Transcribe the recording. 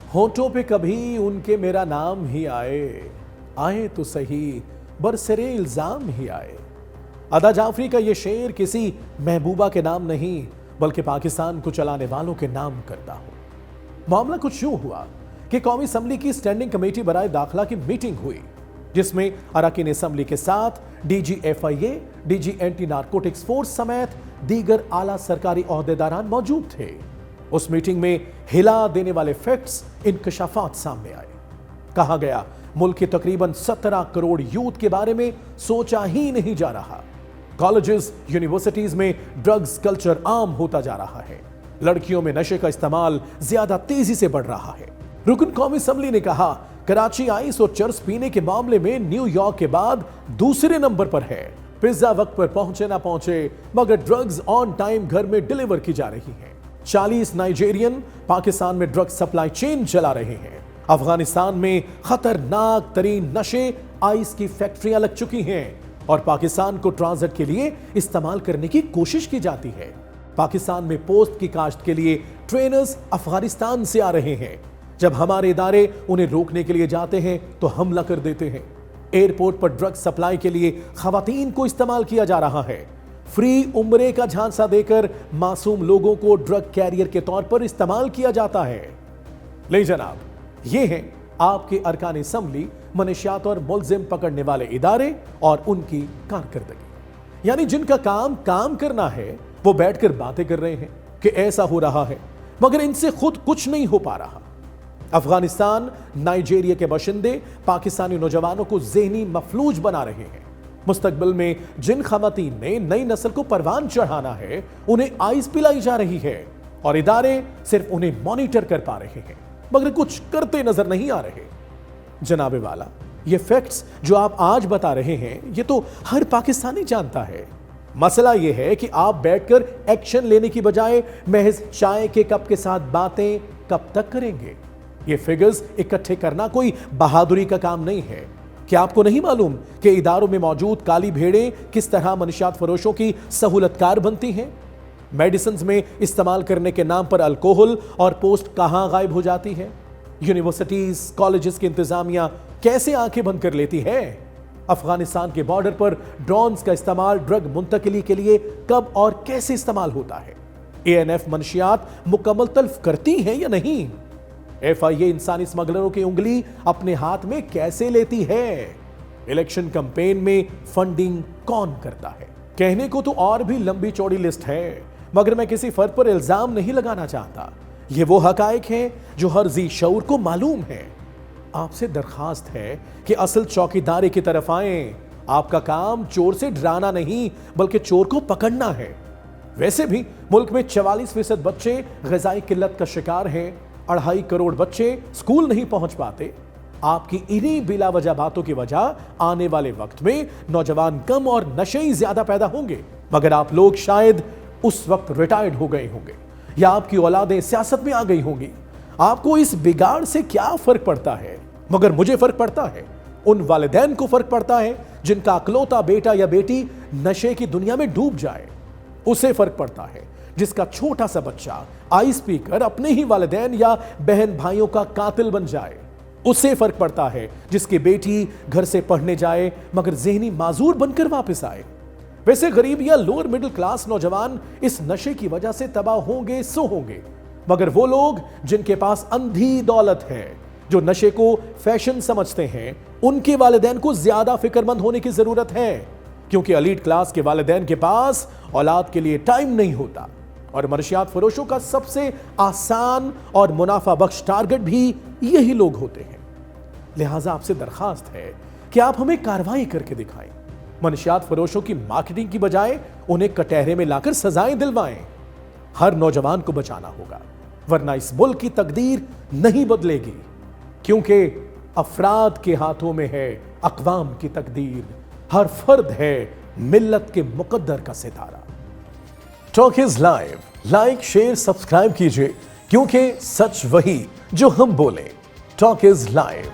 होठों पे कभी उनके मेरा नाम ही आए, आए तो सही बरसरे इल्जाम ही आए। अदा जाफरी का ये शेर किसी महबूबा के नाम नहीं बल्कि पाकिस्तान को चलाने वालों के नाम करता हो। मामला कुछ यूं हुआ कि कौमी असम्बली की स्टैंडिंग कमेटी बराए दाखिला की मीटिंग हुई, जिसमें अरकान असम्बली के साथ DG FIA, DG anti narcotics force समेत दीगर आला सरकारी ओहदेदारान मौजूद थे। उस मीटिंग में हिला देने वाले फैक्ट्स, इंकशाफात सामने आए। कहा गया मुल्क के तकरीबन 17 करोड़ यूथ के बारे में सोचा ही नहीं जा रहा। कॉलेजेस, यूनिवर्सिटीज में ड्रग्स कल्चर आम होता जा रहा है। लड़कियों में नशे का इस्तेमाल ज्यादा तेजी से बढ़ रहा है। रुकन कौमी असम्बली ने कहा कराची आइस और चर्स पीने के मामले में न्यूयॉर्क के बाद दूसरे नंबर पर है। पिज्जा वक्त पर पहुंचे ना पहुंचे मगर ड्रग्स ऑन टाइम घर में डिलीवर की जा रही है। 40 नाइजेरियन पाकिस्तान में ड्रग्स सप्लाई चेन चला रहे हैं। अफगानिस्तान में खतरनाक तरीन नशे आइस की फैक्ट्रियां लग चुकी हैं और पाकिस्तान को ट्रांजिट के लिए इस्तेमाल करने की कोशिश की जाती है। पाकिस्तान में पोस्ट की काश्त के लिए ट्रेनर्स अफगानिस्तान से आ रहे हैं। जब हमारे इदारे उन्हें रोकने के लिए जाते हैं तो हमला कर देते हैं। एयरपोर्ट पर ड्रग्स सप्लाई के लिए खवातीन को इस्तेमाल किया जा रहा है। फ्री उम्रे का झांसा देकर मासूम लोगों को ड्रग कैरियर के तौर पर इस्तेमाल किया जाता है। ले जनाब, ये हैं आपके अरकान असम्बली, मनशियात और मुल्जिम पकड़ने वाले इदारे और उनकी कारकर्दगी। यानी जिनका काम करना है वो बैठकर बातें कर रहे हैं कि ऐसा हो रहा है, मगर इनसे खुद कुछ नहीं हो पा रहा। अफगानिस्तान, नाइजेरिया के बाशिंदे पाकिस्तानी नौजवानों को ज़हनी मफलूज बना रहे हैं। मुस्तकबिल में जिन खवातीन ने नई नस्ल को परवान चढ़ाना है उन्हें आइस पिलाई जा रही है और इदारे सिर्फ उन्हें मॉनिटर कर पा रहे हैं मगर कुछ करते नजर नहीं आ रहे। जनाबे वाला, ये फैक्ट्स जो आप आज बता रहे हैं ये तो हर पाकिस्तानी जानता है। मसला ये है कि आप बैठकर एक्शन लेने की बजाय महज चाय के कप के साथ बातें कब तक करेंगे। ये फिगर्स इकट्ठे करना कोई बहादुरी का काम नहीं है। क्या आपको नहीं मालूम कि इदारों में मौजूद काली भेड़ें किस तरह मनशियात फरोशों की सहूलतकार बनती हैं? मेडिसिन में इस्तेमाल करने के नाम पर अल्कोहल और पोस्ट कहां गायब हो जाती है? यूनिवर्सिटीज, कॉलेजेस की इंतजामिया कैसे आंखें बंद कर लेती है? अफगानिस्तान के बॉर्डर पर ड्रोन्स का इस्तेमाल ड्रग मुंतकिली के लिए कब और कैसे इस्तेमाल होता है? ANF मनशियात मुकम्मल तल्फ करती है या नहीं? FIA इंसानी स्मगलरों की उंगली अपने हाथ में कैसे लेती है? इलेक्शन कैंपेन में फंडिंग कौन करता है? कहने को तो और भी लंबी चौड़ी लिस्ट है, मगर मैं किसी फर्द पर इल्जाम नहीं लगाना चाहता। ये वो हकायक हैं जो हर जी शऊर को मालूम है। आपसे दरखास्त है कि असल चौकीदारी की तरफ आएं। आपका काम चोर से डराना नहीं बल्कि चोर को पकड़ना है। वैसे भी मुल्क में 44% बच्चे ग़िज़ाई किल्लत का शिकार हैं। 2.5 करोड़ बच्चे स्कूल नहीं पहुंच पाते। आपकी इन्हीं बिला वजह बातों की वजह आने वाले वक्त में नौजवान कम और नशे ही ज्यादा पैदा होंगे, मगर आप लोग शायद उस वक्त रिटायर्ड हो गए होंगे या आपकी औलादें सियासत में आ गई होंगी। आपको इस बिगाड़ से क्या फर्क पड़ता है? मगर मुझे फर्क पड़ता है। उन वालिदैन को फर्क पड़ता है जिनका अकलौता बेटा या बेटी नशे की दुनिया में डूब जाए। उसे फर्क पड़ता है जिसका छोटा सा बच्चा आइस पीकर अपने ही वालिदैन या बहन भाइयों का कातिल बन जाए। उसे फर्क पड़ता है जिसकी बेटी घर से पढ़ने जाए मगर ज़हनी माजूर बनकर वापस आए। वैसे गरीब या लोअर मिडिल क्लास नौजवान इस नशे की वजह से तबाह होंगे सो होंगे, मगर वो लोग जिनके पास अंधी दौलत है, जो नशे को फैशन समझते हैं, उनके वालिदैन को ज्यादा फिक्रमंद होने की जरूरत है, क्योंकि एलीट क्लास के वालिदैन के पास औलाद के लिए टाइम नहीं होता और मनशियात फरोशों का सबसे आसान और मुनाफा बख्श टारगेट भी यही लोग होते हैं। लिहाजा आपसे दरखास्त है कि आप हमें कार्रवाई करके दिखाएं। मनशियात फरोशों की मार्केटिंग की बजाय उन्हें कटहरे में लाकर सजाएं दिलवाएं। हर नौजवान को बचाना होगा, वरना इस मुल्क की तकदीर नहीं बदलेगी, क्योंकि अफराद के हाथों में है अक़वाम की तकदीर। हर फर्द है मिल्लत के मुकद्दर का सितारा। Talk is live, like share subscribe कीजिए, क्योंकि सच वही जो हम बोले। Talk is live.